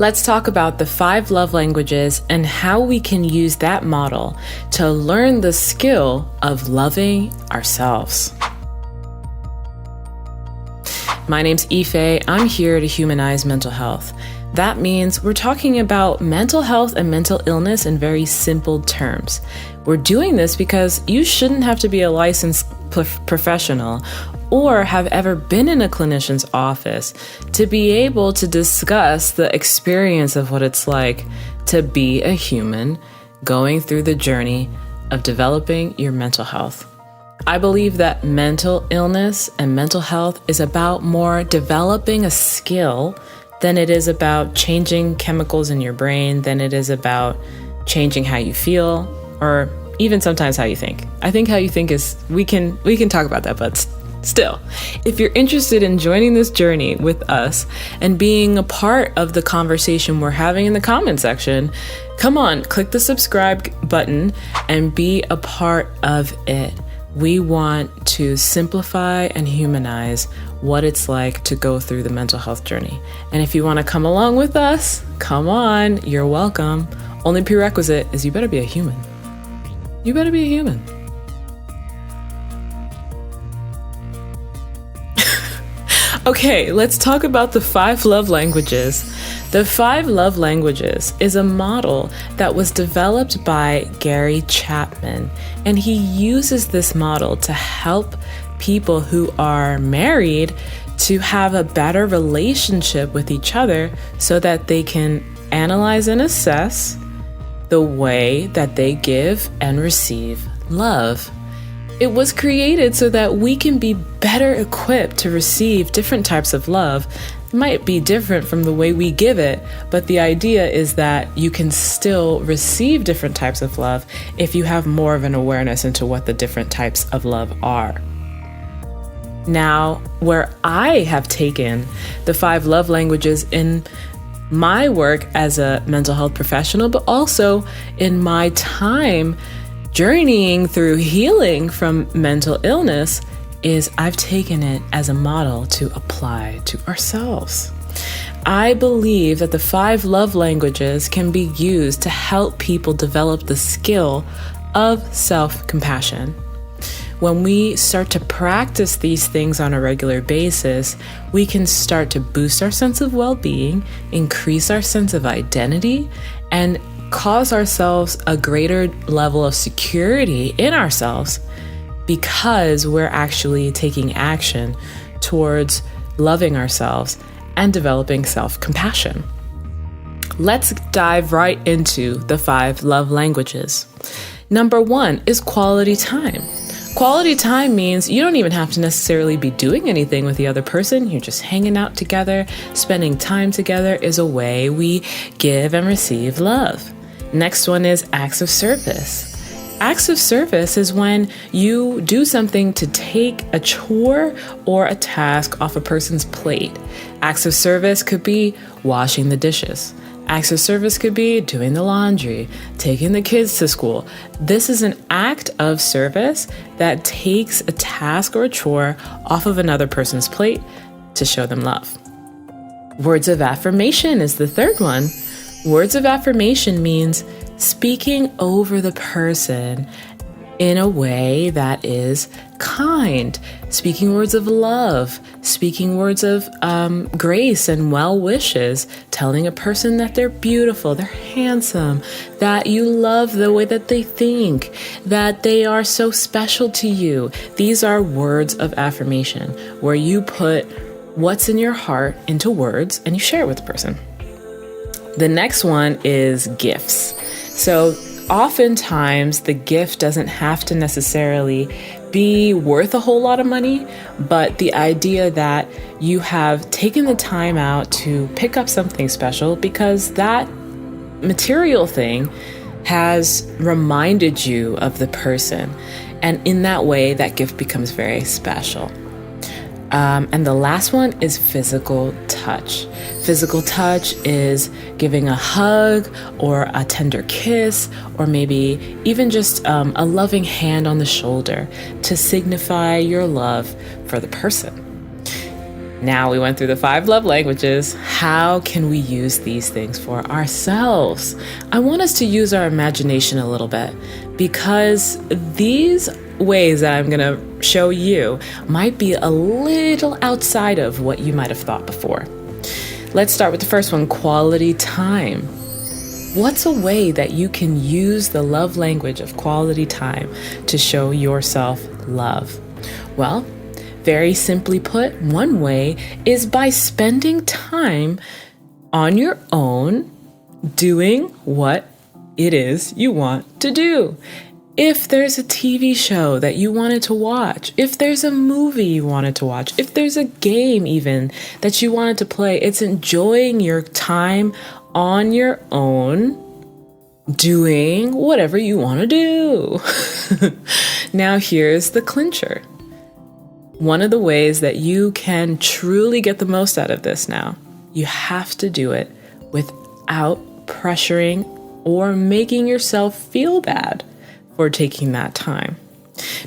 Let's talk about the 5 love languages and how we can use that model to learn the skill of loving ourselves. My name's Ife. I'm here to humanize mental health. That means we're talking about mental health and mental illness in very simple terms. We're doing this because you shouldn't have to be a licensed professional or have ever been in a clinician's office to be able to discuss the experience of what it's like to be a human going through the journey of developing your mental health. I believe that mental illness and mental health is about more developing a skill than it is about changing chemicals in your brain, than it is about changing how you feel, or even sometimes how you think. I think how you think is, we can talk about that, but still, if you're interested in joining this journey with us and being a part of the conversation we're having in the comment section, come on, click the subscribe button and be a part of it. We want to simplify and humanize what it's like to go through the mental health journey. And if you want to come along with us, come on, you're welcome. Only prerequisite is you better be a human. You better be a human. Okay, let's talk about the 5 love languages. The 5 love languages is a model that was developed by Gary Chapman, and he uses this model to help people who are married to have a better relationship with each other so that they can analyze and assess the way that they give and receive love. It was created so that we can be better equipped to receive different types of love. It might be different from the way we give it, but the idea is that you can still receive different types of love if you have more of an awareness into what the different types of love are. Now, where I have taken the 5 love languages in my work as a mental health professional, but also in my time journeying through healing from mental illness, is I've taken it as a model to apply to ourselves. I believe that the 5 love languages can be used to help people develop the skill of self-compassion. When we start to practice these things on a regular basis, we can start to boost our sense of well-being, increase our sense of identity, and cause ourselves a greater level of security in ourselves because we're actually taking action towards loving ourselves and developing self-compassion. Let's dive right into the 5 love languages. Number 1 is quality time. Quality time means you don't even have to necessarily be doing anything with the other person. You're just hanging out together. Spending time together is a way we give and receive love. Next one is acts of service. Acts of service is when you do something to take a chore or a task off a person's plate. Acts of service could be washing the dishes. Acts of service could be doing the laundry, taking the kids to school. This is an act of service that takes a task or a chore off of another person's plate to show them love. Words of affirmation is the 3rd one. Words of affirmation means speaking over the person in a way that is kind, speaking words of love, speaking words of grace and well wishes, telling a person that they're beautiful, they're handsome, that you love the way that they think, that they are so special to you. These are words of affirmation where you put what's in your heart into words and you share it with the person. The next one is gifts. So oftentimes the gift doesn't have to necessarily be worth a whole lot of money, but the idea that you have taken the time out to pick up something special because that material thing has reminded you of the person. And in that way, that gift becomes very special. And the last one is physical touch. Physical touch is giving a hug or a tender kiss, or maybe even just a loving hand on the shoulder to signify your love for the person. Now we went through the 5 love languages. How can we use these things for ourselves? I want us to use our imagination a little bit, because these ways that I'm going to show you might be a little outside of what you might have thought before. Let's start with the first one, quality time. What's a way that you can use the love language of quality time to show yourself love? Well, very simply put, one way is by spending time on your own doing what it is you want to do. If there's a TV show that you wanted to watch, if there's a movie you wanted to watch, if there's a game even that you wanted to play, it's enjoying your time on your own doing whatever you want to do. Now here's the clincher. One of the ways that you can truly get the most out of this now, you have to do it without pressuring or making yourself feel bad for taking that time.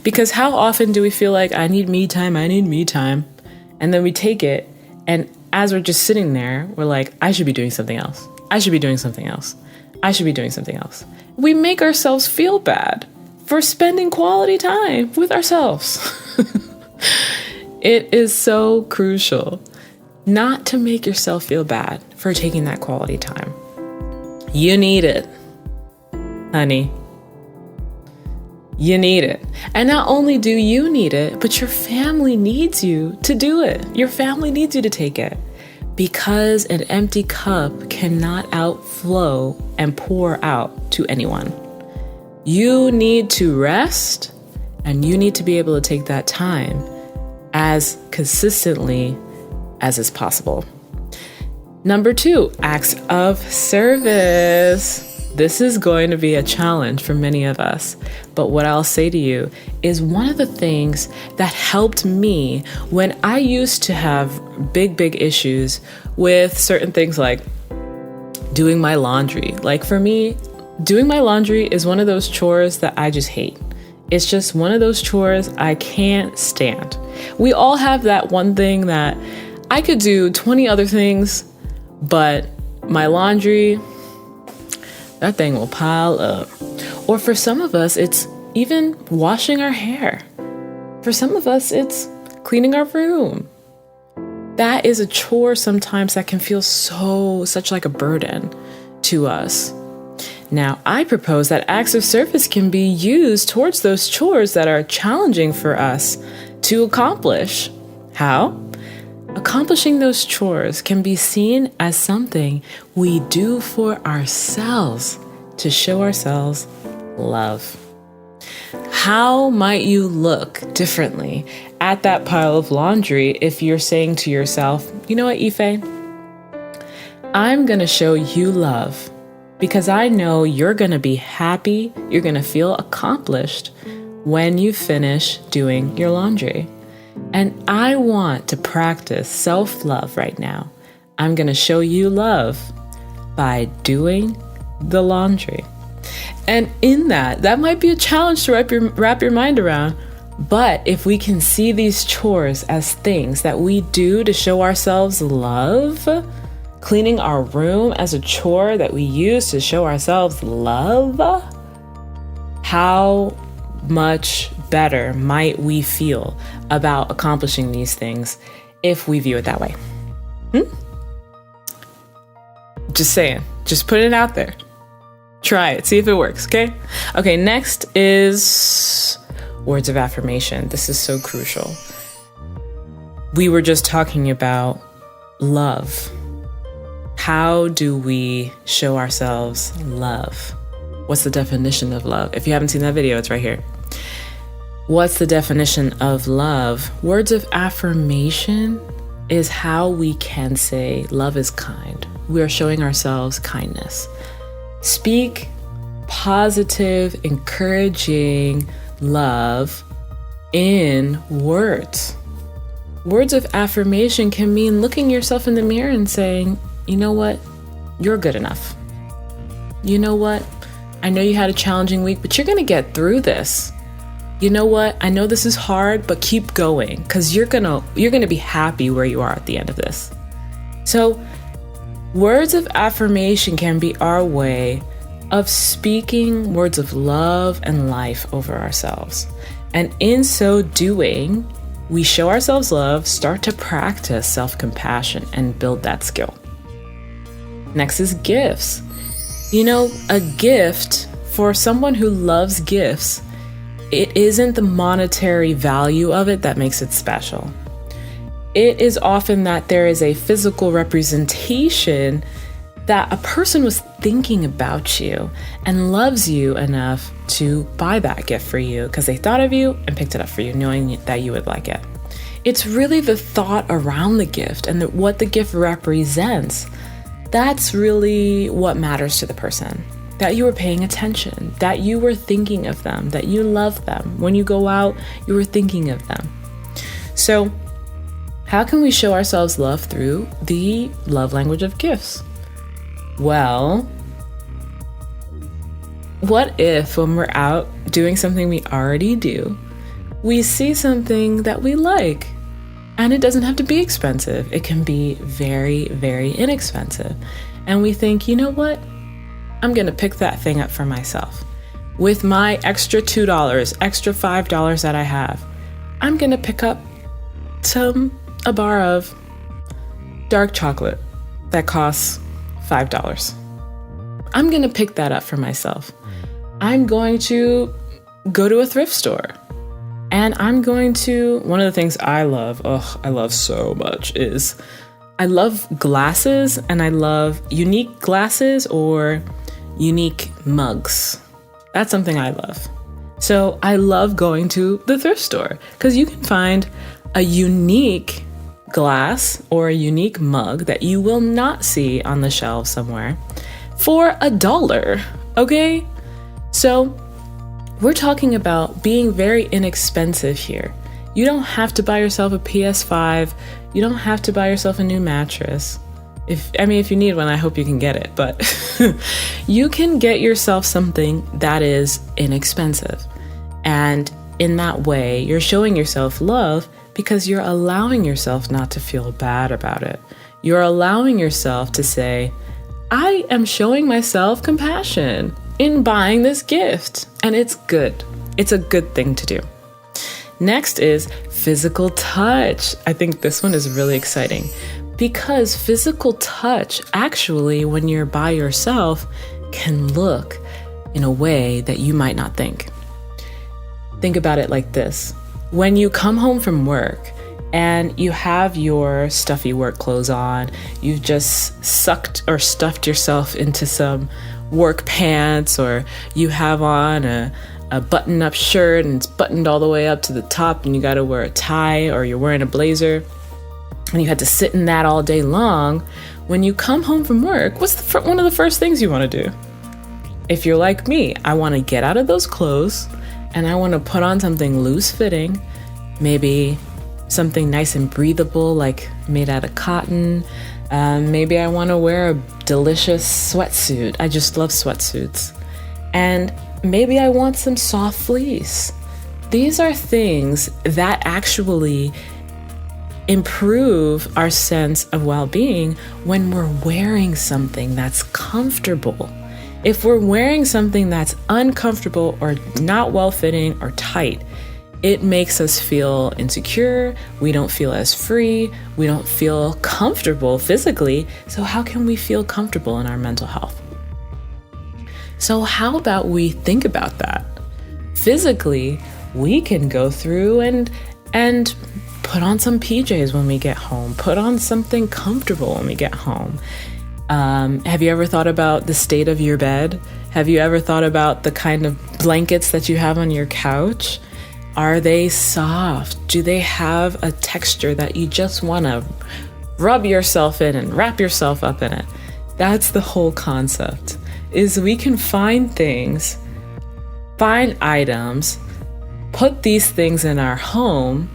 Because how often do we feel like, I need me time, and then we take it, and as we're just sitting there, we're like, I should be doing something else. I should be doing something else. I should be doing something else. We make ourselves feel bad for spending quality time with ourselves. It is so crucial not to make yourself feel bad for taking that quality time. You need it, honey. You need it. And not only do you need it, but your family needs you to do it. Your family needs you to take it. Because an empty cup cannot outflow and pour out to anyone. You need to rest, and you need to be able to take that time as consistently as is possible. Number 2, acts of service. This is going to be a challenge for many of us, but what I'll say to you is one of the things that helped me when I used to have big issues with certain things like doing my laundry. Like for me, doing my laundry is one of those chores that I just hate. It's just one of those chores I can't stand. We all have that one thing that I could do 20 other things, but my laundry, that thing will pile up. Or for some of us, it's even washing our hair. For some of us, it's cleaning our room. That is a chore sometimes that can feel such like a burden to us. Now, I propose that acts of service can be used towards those chores that are challenging for us to accomplish. How? Accomplishing those chores can be seen as something we do for ourselves to show ourselves love. How might you look differently at that pile of laundry if you're saying to yourself, you know what, Ife? I'm going to show you love because I know you're going to be happy, you're going to feel accomplished when you finish doing your laundry. And I want to practice self-love right now. I'm going to show you love by doing the laundry. And in that might be a challenge to wrap your mind around. But if we can see these chores as things that we do to show ourselves love, cleaning our room as a chore that we use to show ourselves love, how much better might we feel about accomplishing these things if we view it that way? Just saying, just put it out there. Try it, see if it works, okay? Okay, next is words of affirmation. This is so crucial. We were just talking about love. How do we show ourselves love? What's the definition of love? If you haven't seen that video, it's right here. What's the definition of love? Words of affirmation is how we can say love is kind. We are showing ourselves kindness. Speak positive, encouraging love in words. Words of affirmation can mean looking yourself in the mirror and saying, you know what? You're good enough. You know what? I know you had a challenging week, but you're going to get through this. you know what? I know this is hard, but keep going, because you're gonna be happy where you are at the end of this. So words of affirmation can be our way of speaking words of love and life over ourselves. And in so doing, we show ourselves love, start to practice self-compassion, and build that skill. Next is gifts. A gift, for someone who loves gifts, it isn't the monetary value of it that makes it special. It is often that there is a physical representation that a person was thinking about you and loves you enough to buy that gift for you because they thought of you and picked it up for you, knowing that you would like it. It's really the thought around the gift and what the gift represents. That's really what matters to the person. That you were paying attention, that you were thinking of them, that you love them. When you go out, you were thinking of them. So, how can we show ourselves love through the love language of gifts? Well, what if when we're out doing something we already do, we see something that we like? And it doesn't have to be expensive. It can be very, very inexpensive. And we think, you know what? I'm going to pick that thing up for myself. With my extra $2, extra $5 that I have, I'm going to pick up a bar of dark chocolate that costs $5. I'm going to pick that up for myself. I'm going to go to a thrift store. And I'm going to, one of the things I love so much is I love glasses, and I love unique glasses or unique mugs. That's something I love. So I love going to the thrift store because you can find a unique glass or a unique mug that you will not see on the shelf somewhere for $1. Okay? So we're talking about being very inexpensive here. You don't have to buy yourself a PS5. You don't have to buy yourself a new mattress. If you need one, I hope you can get it. But you can get yourself something that is inexpensive. And in that way, you're showing yourself love because you're allowing yourself not to feel bad about it. You're allowing yourself to say, I am showing myself compassion in buying this gift. And it's good. It's a good thing to do. Next is physical touch. I think this one is really exciting because physical touch actually, when you're by yourself, can look in a way that you might not think. Think about it like this. When you come home from work and you have your stuffy work clothes on, you've just sucked or stuffed yourself into some work pants, or you have on a button-up shirt and it's buttoned all the way up to the top and you got to wear a tie, or you're wearing a blazer and you had to sit in that all day long. When you come home from work, what's one of the first things you want to do? If you're like me, I want to get out of those clothes and I want to put on something loose-fitting, maybe something nice and breathable, like made out of cotton. Maybe I want to wear a delicious sweatsuit. I just love sweatsuits. And maybe I want some soft fleece. These are things that actually improve our sense of well-being when we're wearing something that's comfortable. If we're wearing something that's uncomfortable or not well-fitting or tight, it makes us feel insecure. We don't feel as free. We don't feel comfortable physically. So how can we feel comfortable in our mental health? So how about we think about that? Physically, we can go through and put on some PJs when we get home. Put on something comfortable when we get home. Have you ever thought about the state of your bed? Have you ever thought about the kind of blankets that you have on your couch? Are they soft? Do they have a texture that you just want to rub yourself in and wrap yourself up in it? That's the whole concept, is we can find things, find items, put these things in our home,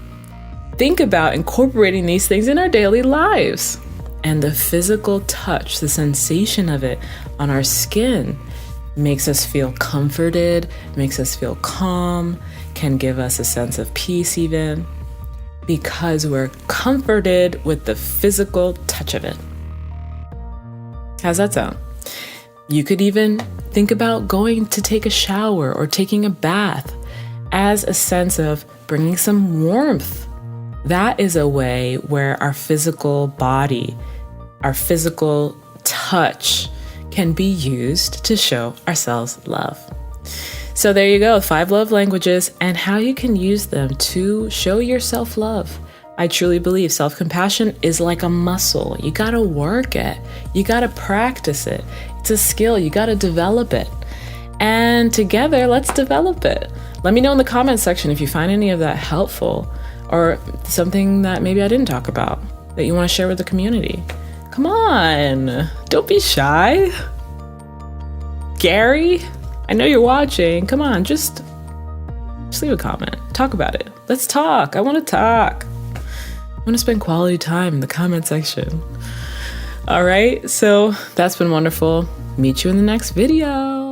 think about incorporating these things in our daily lives. And the physical touch, the sensation of it on our skin makes us feel comforted, makes us feel calm, can give us a sense of peace even, because we're comforted with the physical touch of it. How's that sound? You could even think about going to take a shower or taking a bath as a sense of bringing some warmth. That is a way where our physical body, our physical touch can be used to show ourselves love. So there you go, 5 love languages and how you can use them to show yourself love. I truly believe self-compassion is like a muscle. You gotta work it. You gotta practice it. It's a skill. You gotta develop it. And together, let's develop it. Let me know in the comments section if you find any of that helpful or something that maybe I didn't talk about that you want to share with the community. Come on, don't be shy. Gary, I know you're watching. Come on, just leave a comment. Talk about it. Let's talk. I want to talk. I want to spend quality time in the comment section. All right, so that's been wonderful. Meet you in the next video.